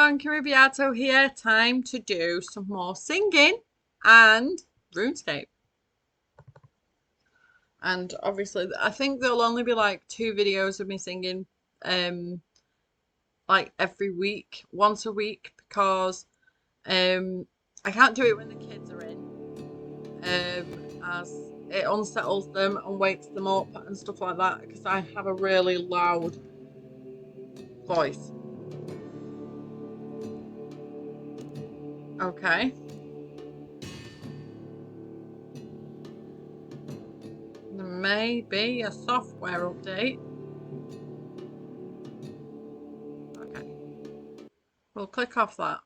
everyone, Artho here. Time to do some more singing and Runescape. And obviously, I think there'll only be like 2 videos of me singing, like every week, once a week, because I can't do it when the kids are in, as it unsettles them and wakes them up and stuff like that, because I have a really loud voice. Okay. There may be a software update. Okay. We'll click off that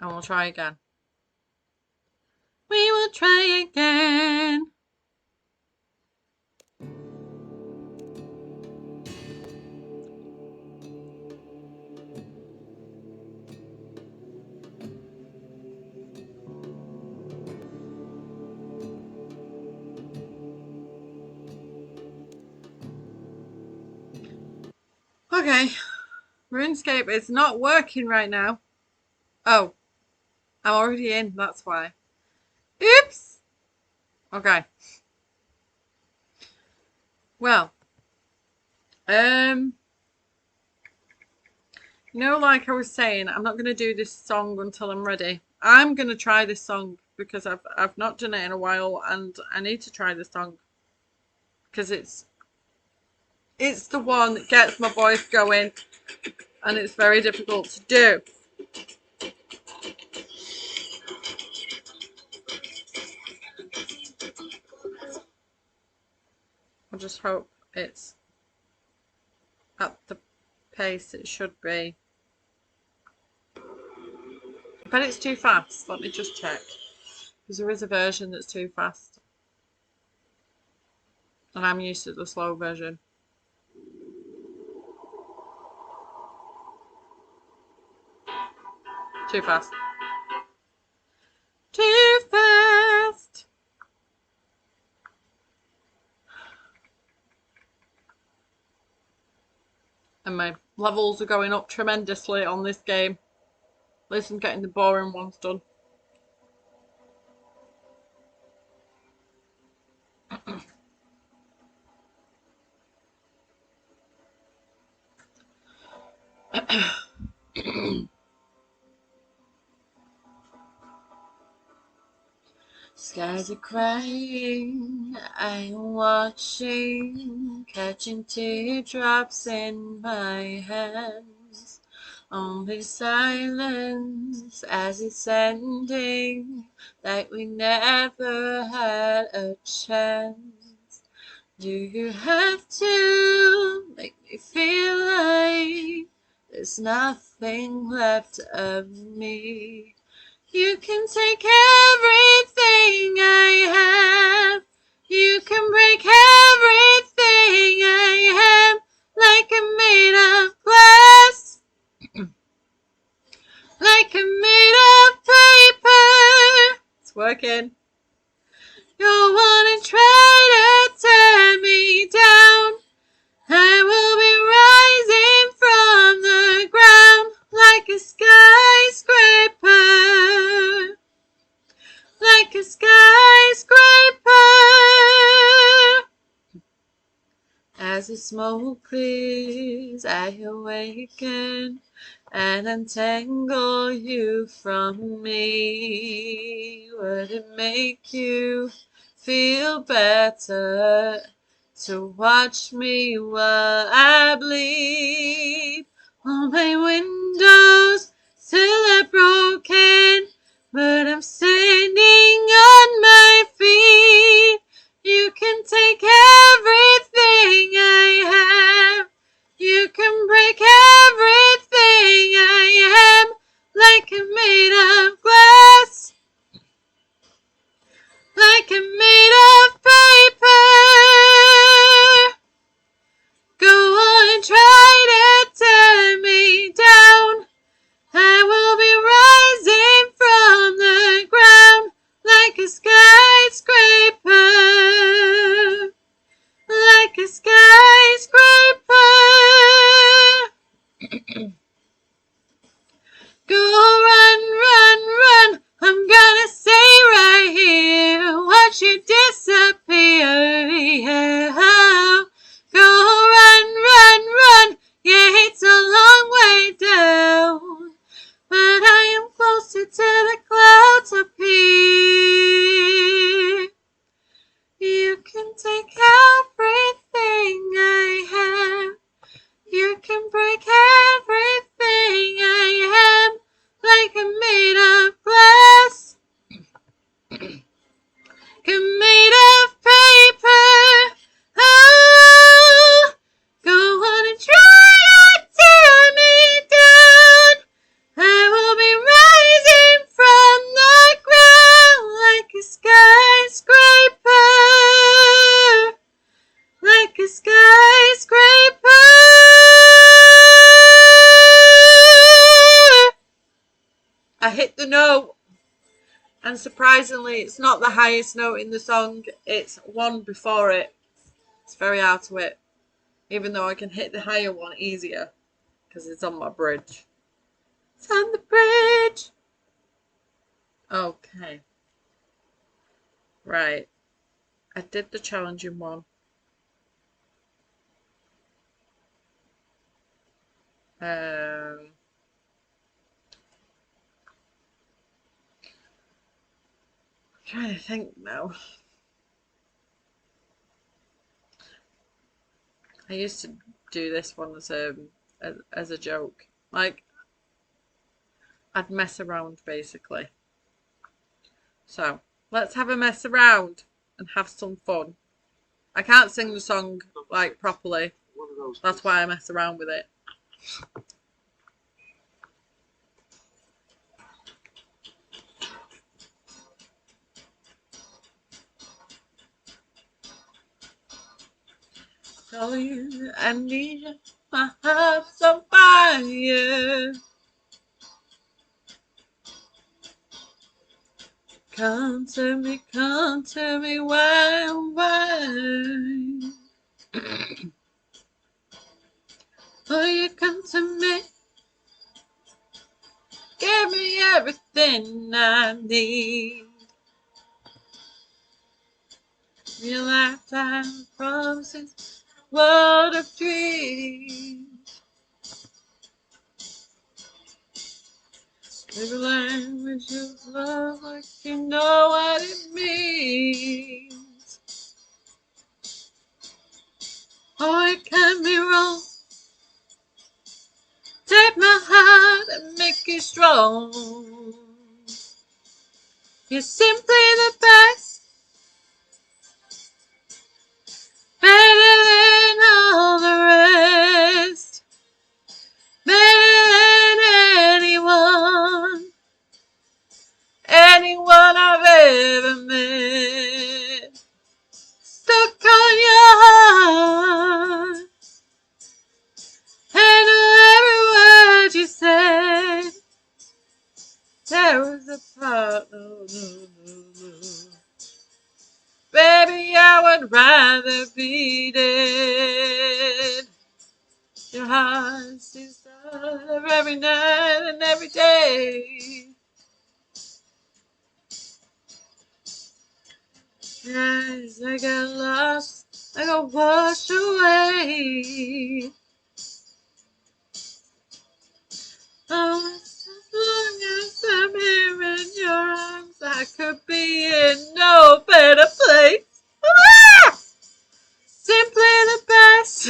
and we'll try again. We will try again. Okay. RuneScape is not working right now. Oh, I'm already in, that's why. Oops! Okay. Well, like I was saying, I'm not going to do this song until I'm ready. I'm going to try this song because I've not done it in a while and I need to try this song because it's the one that gets my voice going and it's very difficult to do. I just hope it's at the pace it should be. But it's too fast. Let me just check. Because there is a version that's too fast. And I'm used to the slow version. Too fast. Too fast! And my levels are going up tremendously on this game. At least I'm getting the boring ones done. Skies are crying, I'm watching, catching teardrops in my hands. Only silence as it's ending, like we never had a chance. Do you have to make me feel like there's nothing left of me? You can take everything I have. You can break everything I am, like I'm made of glass, like I'm made of paper. It's working. You'll want to try to tear me down. I will be rising from the ground like a skyscraper, like a skyscraper. As the smoke clears, I awaken and untangle you from me. Would it make you feel better to watch me while I bleed? All my windows still are broken, but I'm standing on my feet. You can take everything I have. You can break everything I am, like I'm made of glass, like I'm made of paper. Go on and try to tear me down. I will be rising And surprisingly, it's not the highest note in the song, it's one before it. It's very hard to hit, even though I can hit the higher one easier because it's on my bridge. It's on the bridge! Okay. Right. I did the challenging one. I'm trying to think now. I used to do this one as a joke. Like, I'd mess around basically. So, let's have a mess around and have some fun. I can't sing the song like properly. That's why I mess around with it. So you, I need you, my heart's on fire. Come to me, why? Oh, you come to me, give me everything I need. Your lifetime promises, world of dreams. Live a language of love like you know what it means. Oh, it can be wrong. Take my heart and make it strong. You're simply the best, better than all the rest, better than anyone I've ever met. Stuck on your heart, and every word you said. There was a part, no. Baby, I would rather be dead. Your heart seems to every night and every day. Yes, I got lost, I got washed away. Oh, as long as I'm here in your arms, I could be in no better place. Ah! Simply the best.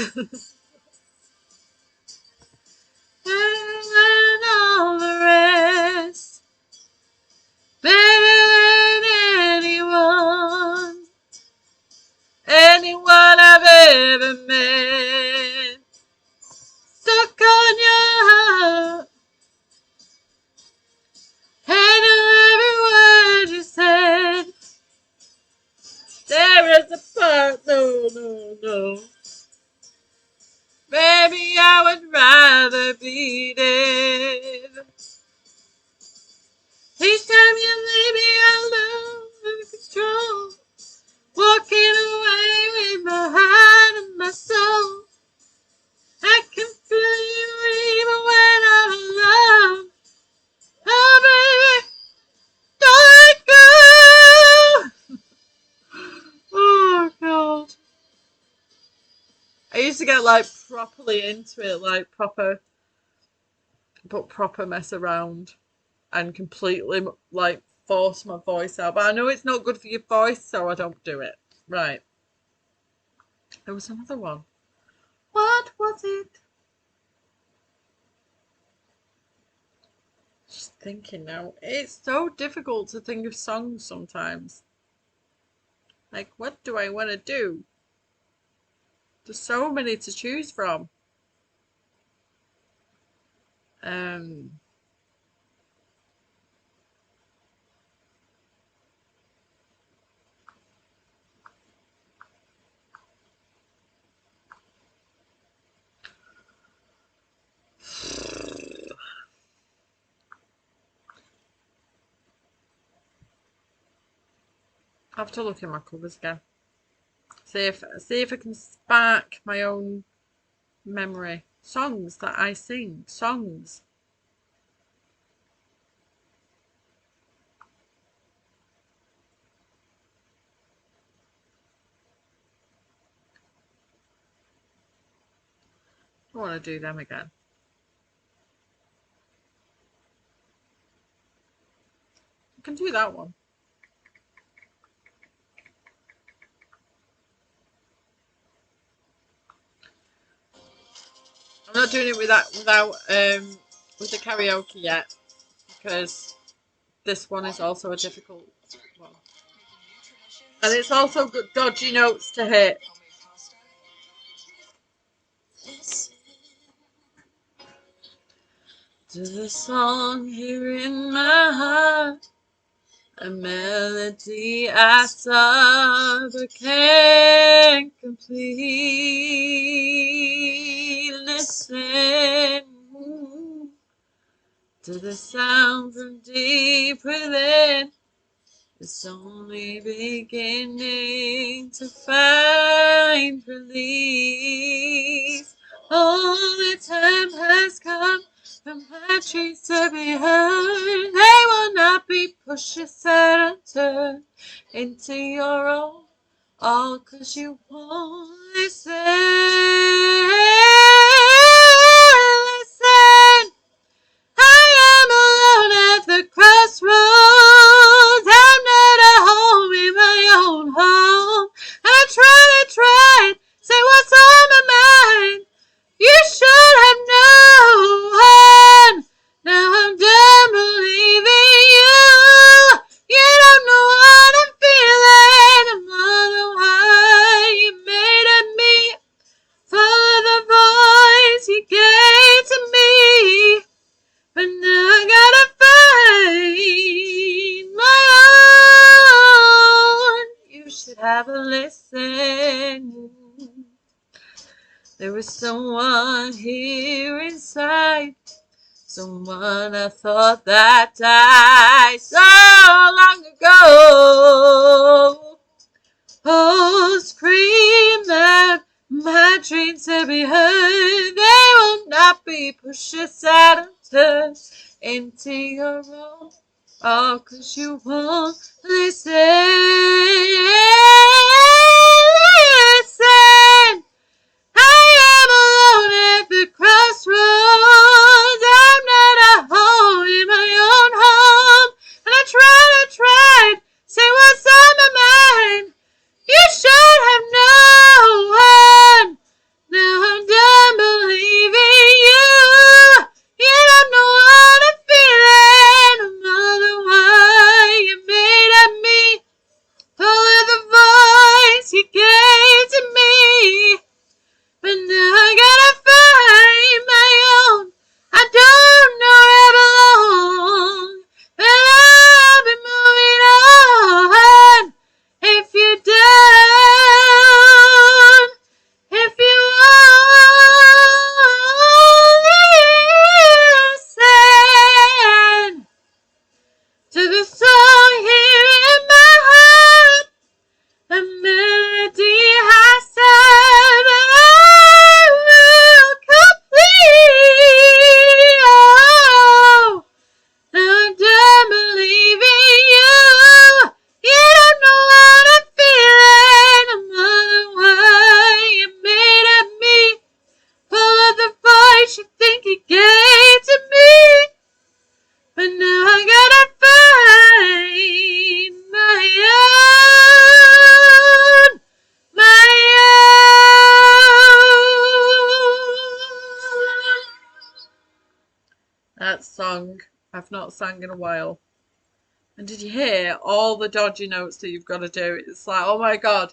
Better than all the rest. Better than anyone I've ever met. Stuck on your heart, and every word you said. There is a part, no. Baby, I would rather be dead. Each time you leave me, I lose control. Walking away with my heart and my soul. I can feel you even when I'm alone. Oh, baby, don't let go. Oh, God. I used to get like properly into it, like proper mess around and completely like force my voice out. But I know it's not good for your voice, so I don't do it. Right. There was another one. What was it? Just thinking now. It's so difficult to think of songs sometimes. Like, what do I want to do? There's so many to choose from. Um, I have to look in my covers again. See if I can spark my own memory. Songs that I sing. Songs. I want to do them again. I can do that one. I'm not doing it without with the karaoke yet because this one is also a difficult one. And it's also good dodgy notes to hit. To the song here in my heart, a melody I saw but can't complete. Listen to the sound from deep within. It's only beginning to find release. Oh, the time has come for my dreams to be heard. They will not be pushed aside and turned into your own. All 'cause you won't listen. Listen. I am alone at the crossroads. I'm not at home in my own home. I tried, say what's on my mind. You should have known. Now I'm done believing you. You don't know what I'm feeling. I'm wondering why you made of me. Follow the voice you gave to me. But now I gotta find my own. You should have a listen. There was someone here inside, someone I thought that died so long ago. Oh, scream out my dreams to be heard. They will not be pushed aside and turned into your own. All 'cause you won't listen. Listen. I am alone at the crossroads. I'm not at home in my own home. And I tried, say what's on my mind. You should have known. Now I'm done believing you. You don't know what I'm feeling. I'm all the why you made of me. Follow the voice you gave to me. But now I gotta find my own. I don't know where I belong. But I'll be moving on. If you're down, if you won't listen to the song here in my heart, a melody has said that I will complete. Oh, now I'm done believing you. You don't know what I'm feeling. I'm wondering why you made of me. Follow the voice you think you gave to me. But now I gotta find my own, my own. That song I've not sang in a while. And did you hear all the dodgy notes that you've got to do? It's like, oh my God.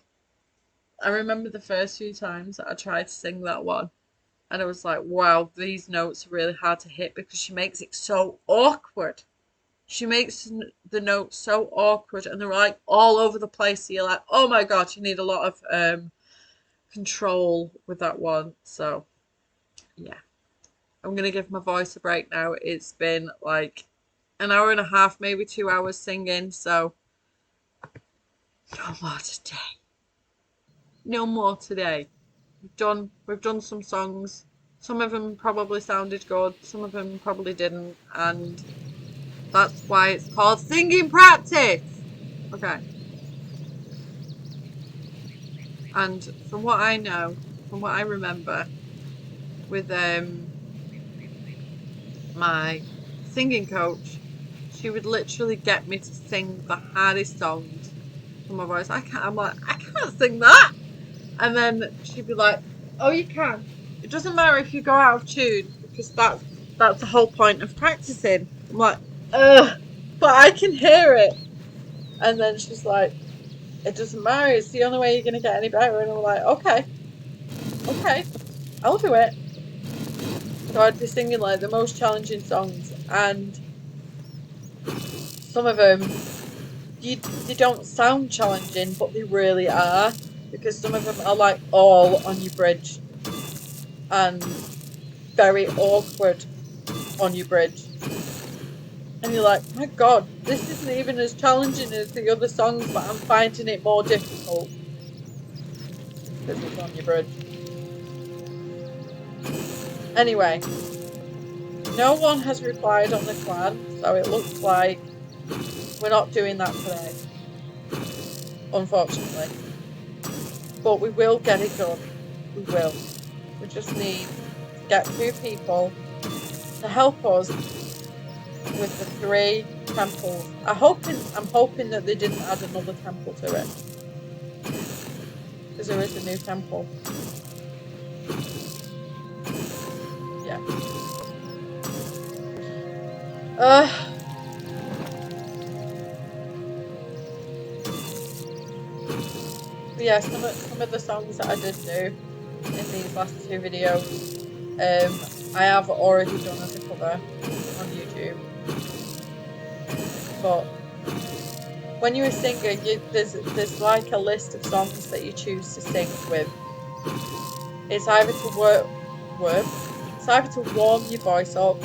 I remember the first few times that I tried to sing that one. And I was like, wow, these notes are really hard to hit because she makes it so awkward. She makes the notes so awkward and they're like all over the place. So you're like, oh my God, you need a lot of control with that one. So, yeah. I'm going to give my voice a break now. It's been like an hour and a half, maybe 2 hours singing. So, No more today. No more today. We've done some songs. Some of them probably sounded good, some of them probably didn't, and that's why it's called singing practice. Okay. And from what I know, from what I remember, with my singing coach, she would literally get me to sing the hardest songs from my voice. I'm like, I can't sing that. And then she'd be like, "Oh, you can. It doesn't matter if you go out of tune because that's the whole point of practicing." I'm like, "Ugh," but I can hear it. And then she's like, "It doesn't matter. It's the only way you're gonna get any better." And I'm like, "Okay, okay, I'll do it." So I'd be singing like the most challenging songs, and some of them they don't sound challenging, but they really are, because some of them are like all on your bridge and very awkward on your bridge. And you're like, my God, this isn't even as challenging as the other songs, but I'm finding it more difficult because it's on your bridge. Anyway, no one has replied on the clan, so it looks like we're not doing that today, unfortunately. But we will get it done. We will. We just need to get 2 people to help us with the 3 temples. I'm hoping that they didn't add another temple to it, because there is a new temple. Yeah. But yeah, some of the songs that I did do in these last 2 videos, I have already done as a cover on YouTube. But when you're a singer, there's like a list of songs that you choose to sing with. It's either to it's either to warm your voice up,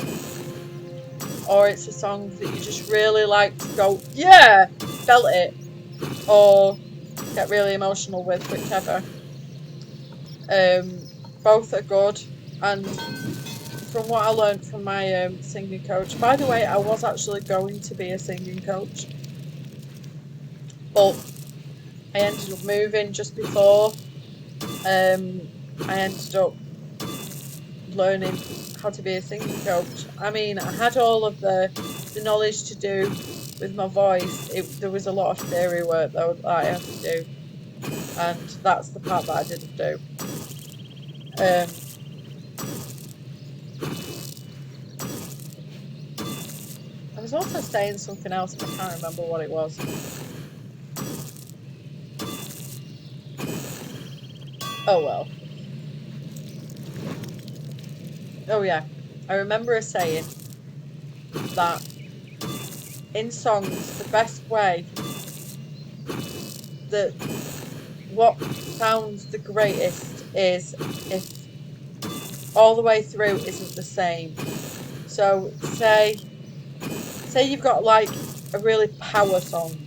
or it's a song that you just really like to go, yeah, belt it, or get really emotional with, whichever. Both are good, and from what I learned from my singing coach, by the way, I was actually going to be a singing coach, but I ended up moving just before I ended up learning how to be a singing coach. I mean, I had all of the knowledge to do with my voice. There was a lot of theory work though that I had to do, and that's the part that I didn't do. I was also saying something else, and I can't remember what it was. Oh well. Oh yeah. I remember her saying that in songs, the best way, that what sounds the greatest is if all the way through isn't the same. So say you've got like a really power song.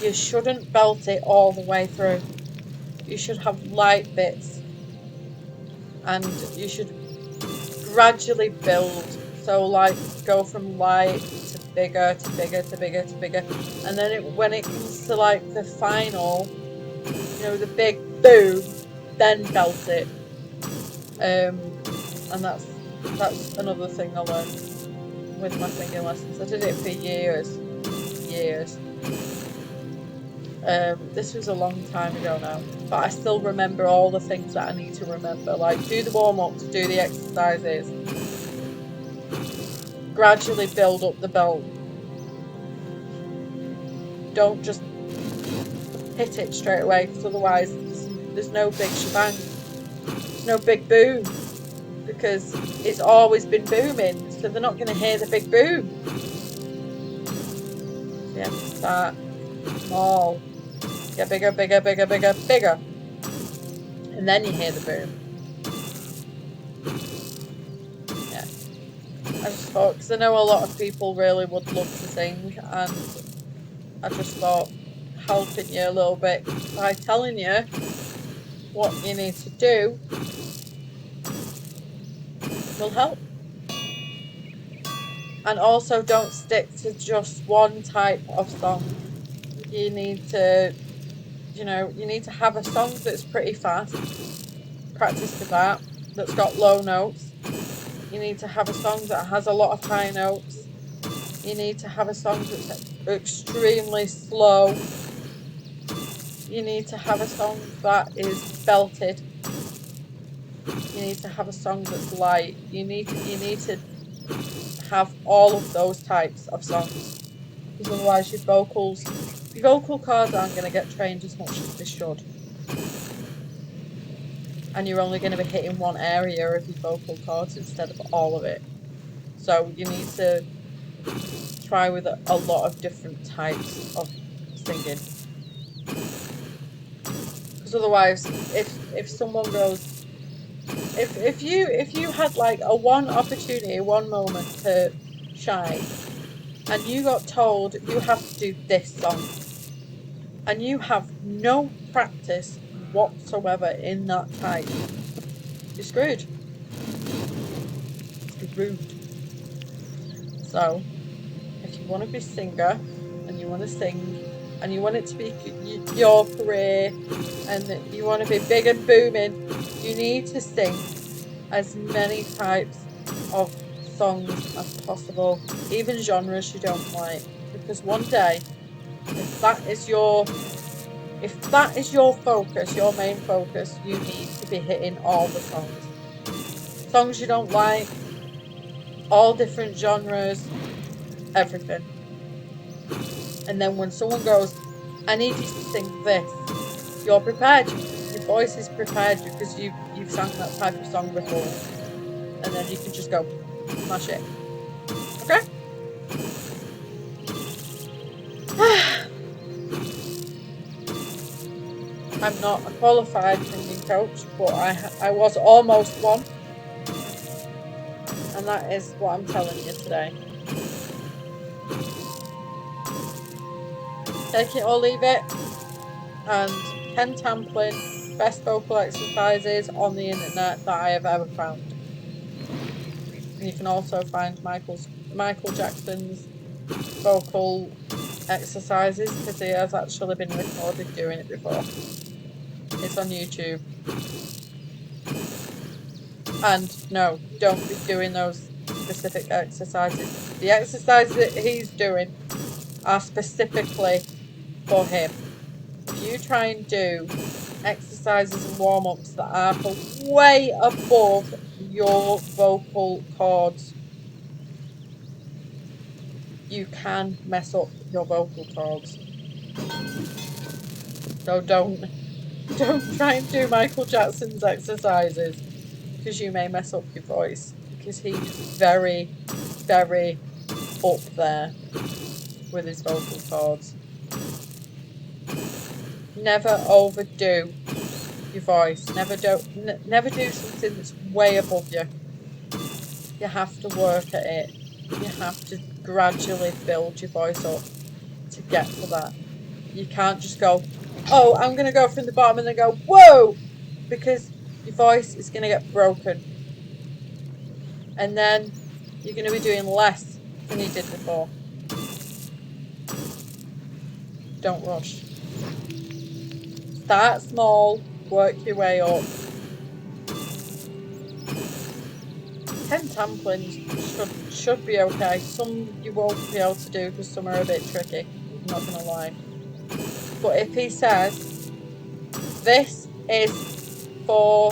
You shouldn't belt it all the way through. You should have light bits, and you should gradually build. So like go from light to bigger to bigger to bigger to bigger, and then when it comes to like the final, you know, the big boom, then belt it. And that's another thing I learned with my singing lessons. I did it for years. This was a long time ago now, but I still remember all the things that I need to remember, like do the warm-ups, do the exercises, gradually build up the belt. Don't just hit it straight away, because otherwise there's no big shebang, there's no big boom, because it's always been booming, so they're not going to hear the big boom. So you have to start small, get bigger, bigger, bigger, bigger, bigger, and then you hear the boom. Yeah, I just thought, because I know a lot of people really would love to sing, and I just thought helping you a little bit by telling you what you need to do will help. And also don't stick to just one type of song. You need to, you need to have a song that's pretty fast. Practice with that. That's got low notes. You need to have a song that has a lot of high notes. You need to have a song that's extremely slow. You need to have a song that is belted. You need to have a song that's light. You need to have all of those types of songs, because otherwise your vocal cords aren't going to get trained as much as they should, and you're only going to be hitting one area of your vocal cords instead of all of it. So you need to try with a lot of different types of singing, because otherwise if someone goes, if you had like a one opportunity, one moment to shine, and you got told you have to do this song, and you have no practice whatsoever in that type, you're screwed. You're rude. So if you want to be a singer and you want to sing and you want it to be your career and you want to be big and booming, you need to sing as many types of songs as possible, even genres you don't like, because one day, if that is your focus, your main focus, you need to be hitting all the songs you don't like, all different genres, everything. And then when someone goes, I need you to sing this, you're prepared. Your voice is prepared because you've sung that type of song before. And then you can just go smash it. Okay? I'm not a qualified singing coach, but I was almost one. And that is what I'm telling you today. Take it or leave it. And Ken Tamplin, best vocal exercises on the internet that I have ever found. And you can also find Michael Jackson's vocal exercises, because he has actually been recorded doing it before. It's on YouTube. And no, don't be doing those specific exercises. The exercises that he's doing are specifically for him. If you try and do exercises and warm-ups that are way above your vocal cords, you can mess up your vocal cords. So don't try and do Michael Jackson's exercises, because you may mess up your voice, because he's very, very up there with his vocal cords. Never overdo your voice. Never do something that's way above you. You have to work at it. You have to gradually build your voice up to get to that. You can't just go, oh, I'm going to go from the bottom and then go, whoa! Because your voice is going to get broken. And then you're going to be doing less than you did before. Don't rush. Start small, work your way up. Ken Tamplin should be okay. Some you won't be able to do because some are a bit tricky. I'm not going to lie. But if he says, this is for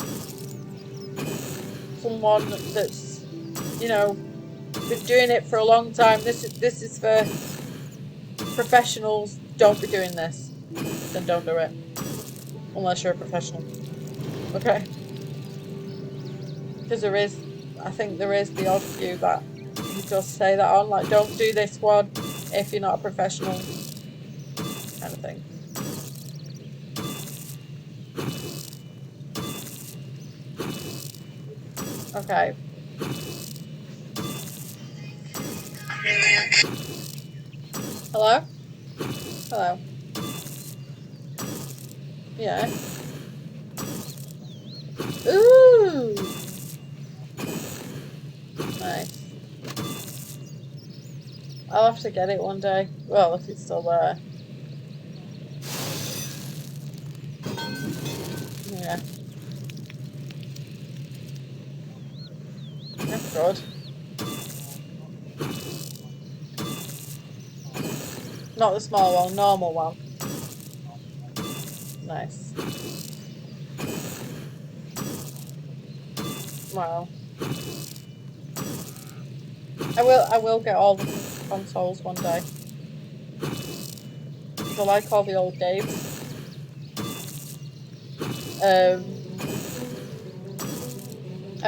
someone that's, been doing it for a long time, this is for professionals, don't be doing this, then don't do it. Unless you're a professional. Okay? Because I think there is the odd few that you just say that on, like, don't do this one if you're not a professional, kind of thing. Okay. Hello? Hello. Yeah. Ooh! Nice. I'll have to get it one day. Well, if it's still there. Yeah. That's good. Not the small one, normal one. Nice. Wow. I will get all the consoles one day. Because I like all the old games. I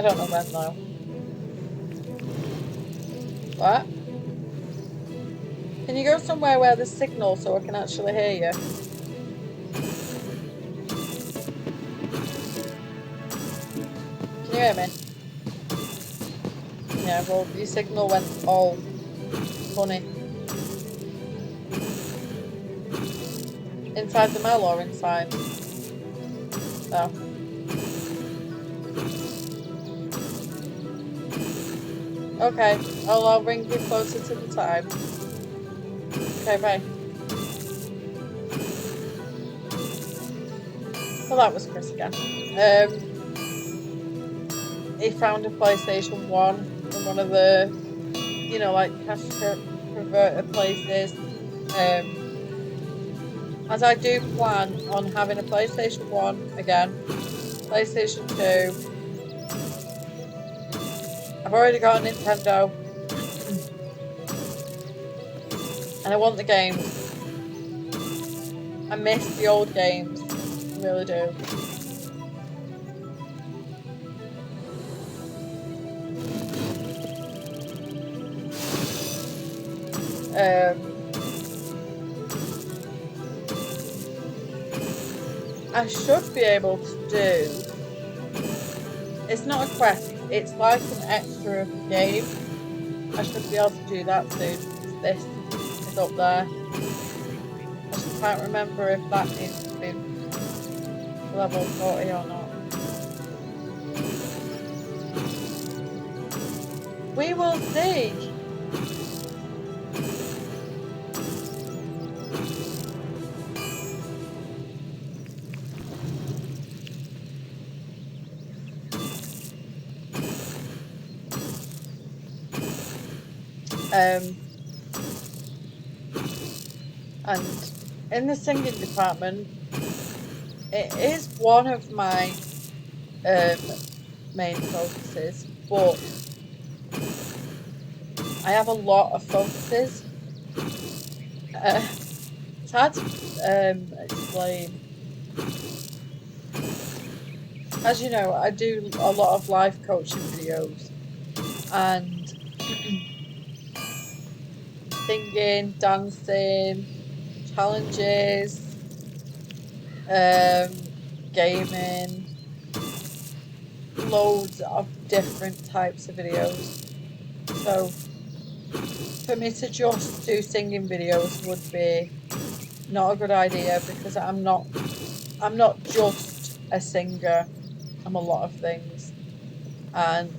don't know when though. What? Can you go somewhere where there's signal so I can actually hear you? Can you hear me? Yeah, well, your signal went all funny. Inside the mill or inside? Oh. Okay, I'll ring you closer to the time. Okay, bye. Well, that was Chris again. He found a PlayStation 1 in one of the, you know, like cash converter places. As I do plan on having a PlayStation 1 again, PlayStation 2. I've already got a Nintendo. And I want the games. I miss the old games. I really do. I should be able to do. It's not a quest, it's like an extra game. I should be able to do that soon. This is up there. I just can't remember if that needs to be level 40 or not. We will see. And in the singing department, it is one of my main focuses, but I have a lot of focuses. It's hard to explain. As you know, I do a lot of life coaching videos and singing, dancing, challenges, gaming, loads of different types of videos. So for me to just do singing videos would be not a good idea because I'm not just a singer. I'm a lot of things, and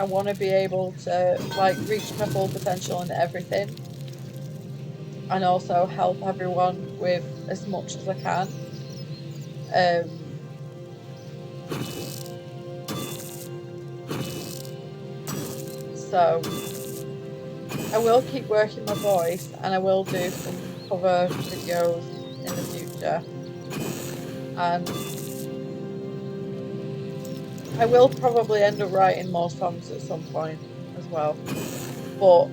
I want to be able to like reach my full potential in everything, and also help everyone with as much as I can. So I will keep working my voice, and I will do some cover videos in the future, and I will probably end up writing more songs at some point as well. But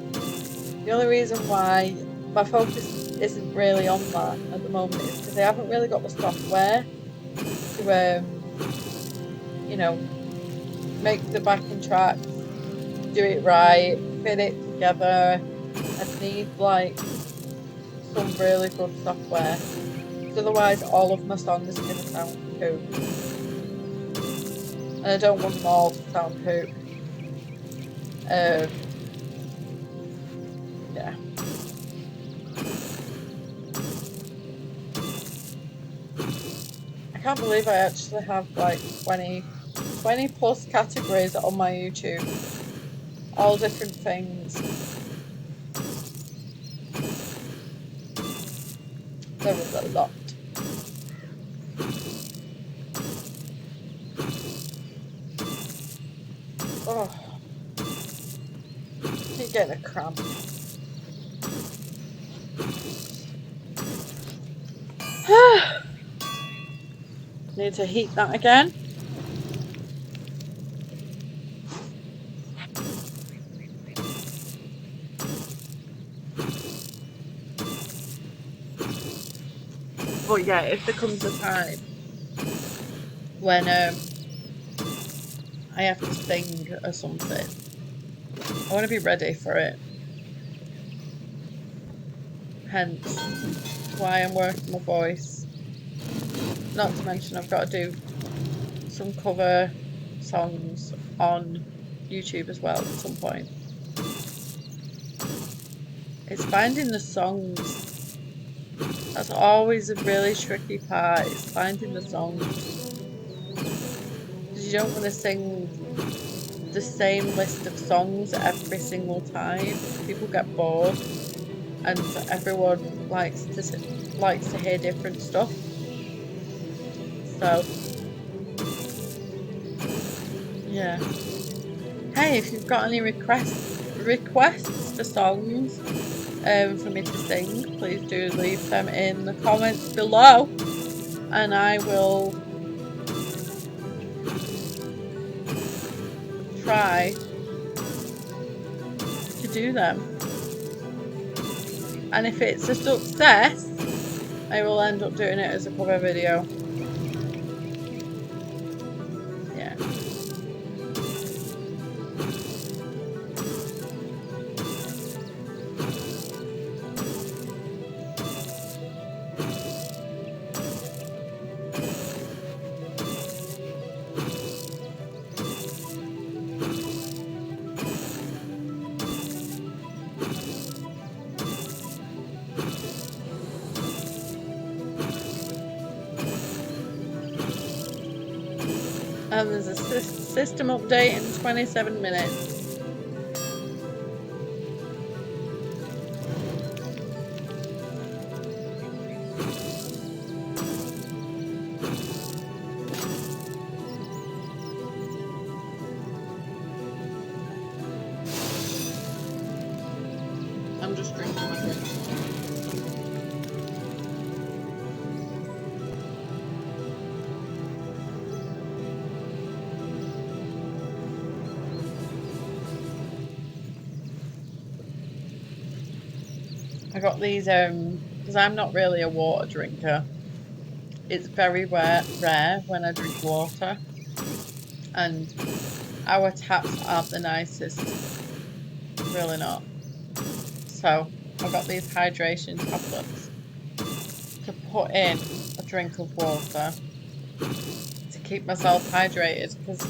the only reason why my focus isn't really on that at the moment is because I haven't really got the software to, you know, make the backing tracks, do it right, fit it together. I need like some really good software. Because otherwise all of my songs are going to sound poop. And I don't want them all to sound poop. Yeah. can't believe I actually have like 20 plus categories on my YouTube. All different things. There was a lot. Oh, keep getting a cramp. Need to heat that again. But yeah, if there comes a time when I have to sing or something, I want to be ready for it. Hence why I'm working my voice. Not to mention I've got to do some cover songs on YouTube as well at some point. It's finding the songs. That's always a really tricky part, is finding the songs. Because you don't want to sing the same list of songs every single time. People get bored, and everyone likes to hear different stuff. So yeah. Hey, if you've got any requests for songs for me to sing, please do leave them in the comments below, and I will try to do them. And if it's a success, I will end up doing it as a cover video. Yeah. And there's a system update in 27 minutes. I'm just drinking my drink. I got these because I'm not really a water drinker. It's very rare when I drink water, and our taps aren't the nicest, really not. So I got these hydration tablets to put in a drink of water to keep myself hydrated, because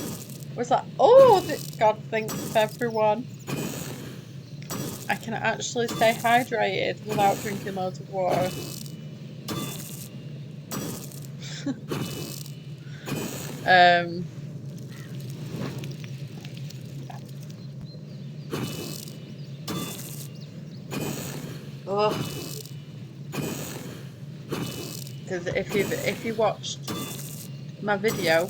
I was like, oh, God thinks of everyone. I can actually stay hydrated without drinking loads of water. Because if you watched my video,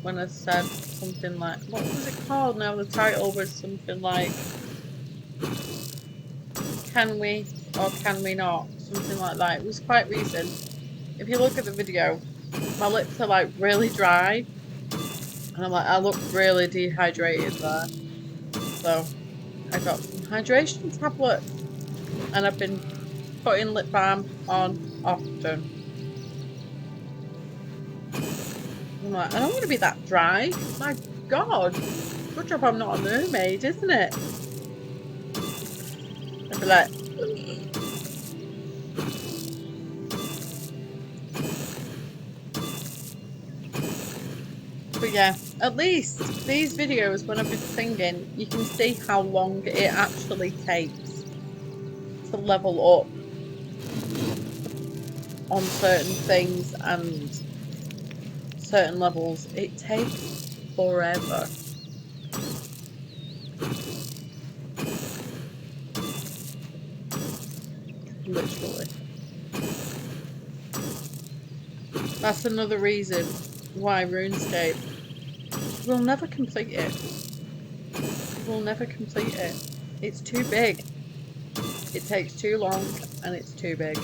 when I said something like, what was it called now? The title was something like, can we or can we not? Something like that. It was quite recent. If you look at the video, my lips are like really dry, and I'm like, I look really dehydrated there. So I got some hydration tablets, and I've been putting lip balm on often. I'm like, I don't want to be that dry. My God, good job I'm not a mermaid, isn't it? I'd be like, but yeah, at least these videos, when I've been singing, you can see how long it actually takes to level up. on certain things and certain levels, it takes forever. Literally. That's another reason why Runescape will never complete it. We'll never complete it. It's too big. It takes too long and it's too big.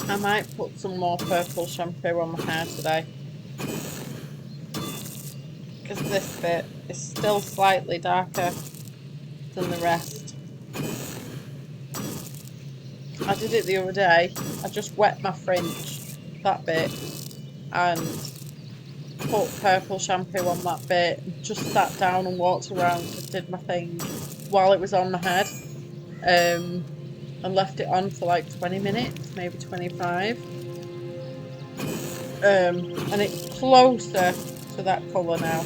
I might put some more purple shampoo on my hair today, because this bit is still slightly darker than the rest. I did it the other day. I just wet my fringe, that bit, and put purple shampoo on that bit, and just sat down and walked around and did my thing while it was on my head. And left it on for like 20 minutes, maybe 25. And it's closer to that colour now.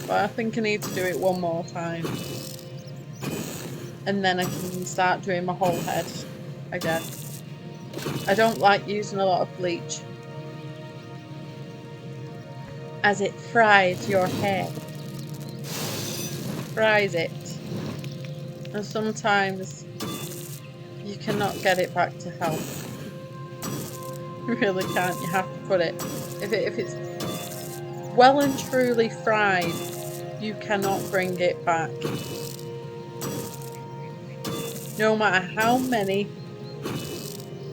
But I think I need to do it one more time. And then I can start doing my whole head again. I don't like using a lot of bleach, as it fries your hair. Fries it. And sometimes you cannot get it back to health. You really can't. You have to put it. If it's well and truly fried, you cannot bring it back. No matter how many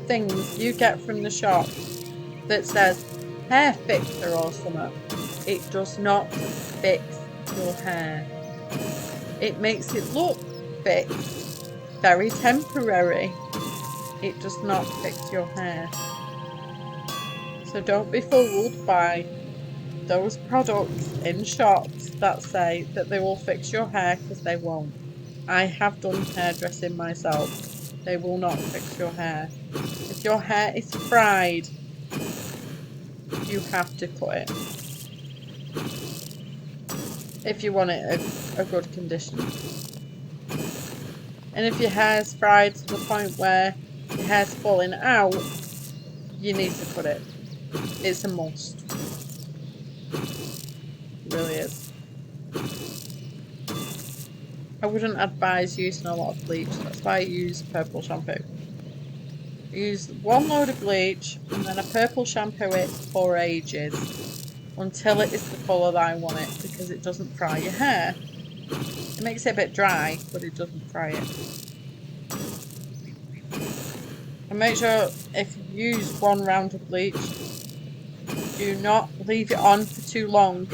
things you get from the shop that says hair fixer or something, it does not fix your hair. It makes it look fixed, very temporary. It does not fix your hair. So don't be fooled by those products in shops that say that they will fix your hair, because they won't. I have done hairdressing myself. They will not fix your hair. If your hair is fried, you have to cut it. If you want it a good condition. And if your hair's fried to the point where your hair's falling out, you need to cut it. It's a must. It really is. I wouldn't advise using a lot of bleach. That's why I use purple shampoo. I use one load of bleach and then I purple shampoo it for ages. Until it is the colour that I want it, because it doesn't fry your hair. It makes it a bit dry, but it doesn't fry it. And make sure if you use one round of bleach, do not leave it on for too long.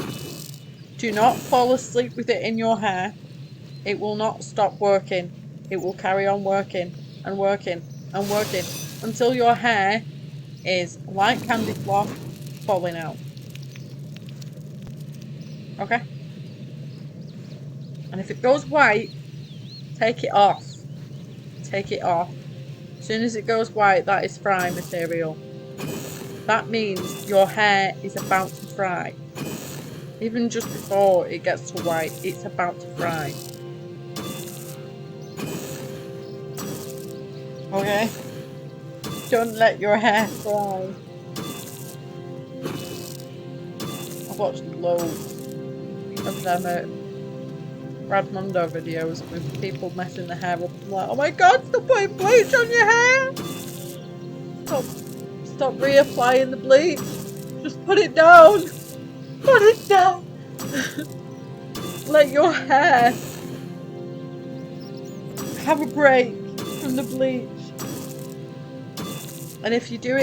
Do not fall asleep with it in your hair. It will not stop working. It will carry on working and working and working until your hair is like candy floss falling out. Okay? And if it goes white, take it off. Take it off. As soon as it goes white, that is fry material. That means your hair is about to fry. Even just before it gets to white, it's about to fry. Okay? Don't let your hair fry. I've watched loads of them Radmondo videos with people messing their hair up. I'm like, oh my god, stop putting bleach on your hair! Stop reapplying the bleach. Just put it down. Put it down. Let your hair have a break from the bleach. And if you do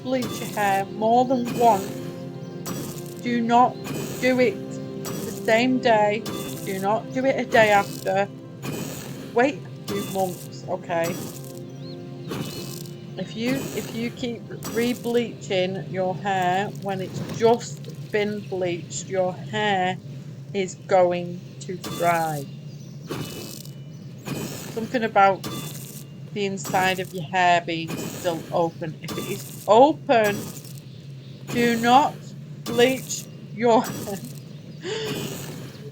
bleach your hair more than once, do not do it the same day. Do not do it a day after. Wait a few months, okay? If you keep re-bleaching your hair when it's just been bleached, your hair is going to fry. Something about the inside of your hair being still open. If it is open, do not bleach your hair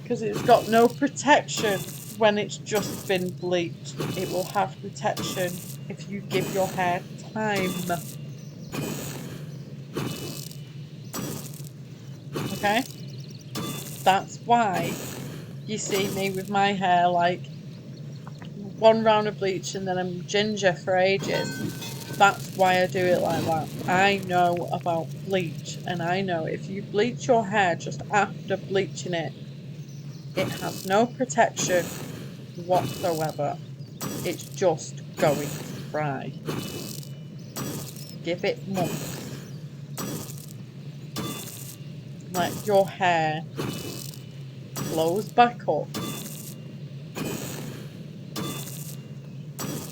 because it's got no protection when it's just been bleached. It will have protection if you give your hair time. Okay? That's why you see me with my hair like one round of bleach and then I'm ginger for ages. That's why I do it like that. I know about bleach and I know if you bleach your hair just after bleaching it, it has no protection whatsoever. It's just going to fry. Give it months. Let your hair blows back up.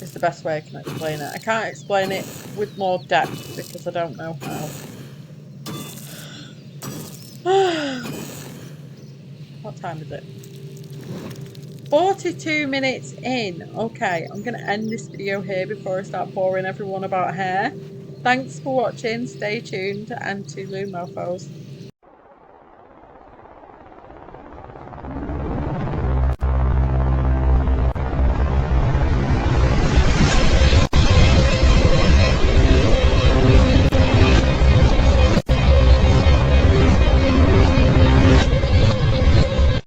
Is the best way I can explain it. I can't explain it with more depth because I don't know how. What time is it? 42 minutes in. Okay, I'm going to end this video here before I start boring everyone about hair. Thanks for watching. Stay tuned and toodaloo mofos.